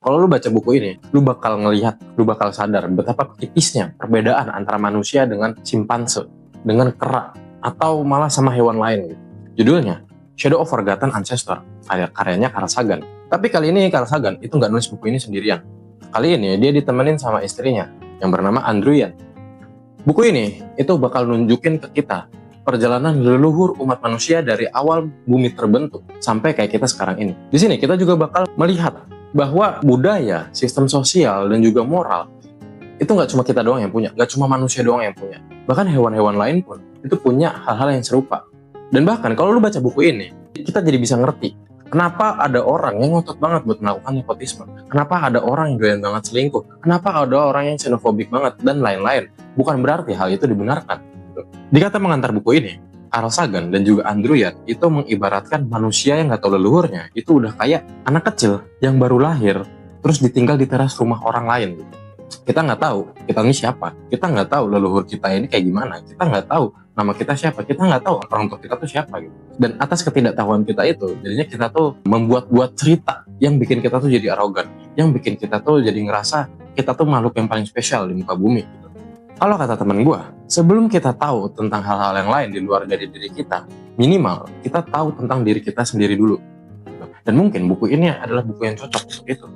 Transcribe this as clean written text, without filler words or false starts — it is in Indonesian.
Kalau lu baca buku ini, lu bakal ngelihat, lu bakal sadar betapa tipisnya perbedaan antara manusia dengan simpanse, dengan kera, atau malah sama hewan lain. Judulnya Shadow of Forgotten Ancestor, karyanya Carl Sagan. Tapi kali ini Carl Sagan itu nggak nulis buku ini sendirian. Kali ini dia ditemenin sama istrinya yang bernama Andrew Yan. Buku ini itu bakal nunjukin ke kita perjalanan leluhur umat manusia dari awal bumi terbentuk sampai kayak kita sekarang ini. Di sini kita juga bakal melihat bahwa budaya, sistem sosial, dan juga moral itu nggak cuma kita doang yang punya, nggak cuma manusia doang yang punya. Bahkan hewan-hewan lain pun itu punya hal-hal yang serupa. Dan bahkan kalau lu baca buku ini, kita jadi bisa ngerti kenapa ada orang yang ngotot banget buat melakukan nepotisme, kenapa ada orang yang doyan banget selingkuh, kenapa ada orang yang xenofobik banget, dan lain-lain. Bukan berarti hal itu dibenarkan. Di kata mengantar buku ini, Carl Sagan dan juga Andrew Yan itu mengibaratkan manusia yang nggak tahu leluhurnya itu udah kayak anak kecil yang baru lahir terus ditinggal di teras rumah orang lain. Kita nggak tahu kita ini siapa, kita nggak tahu leluhur kita ini kayak gimana, kita nggak tahu nama kita siapa, kita nggak tahu orang tua kita tuh siapa gitu. Dan atas ketidaktahuan kita itu, jadinya kita tuh membuat-buat cerita yang bikin kita tuh jadi arogan, yang bikin kita tuh jadi ngerasa kita tuh makhluk yang paling spesial di muka bumi gitu. Kalau kata teman gue, sebelum kita tahu tentang hal-hal yang lain di luar dari diri kita, minimal kita tahu tentang diri kita sendiri dulu. Dan mungkin buku ini adalah buku yang cocok untuk itu.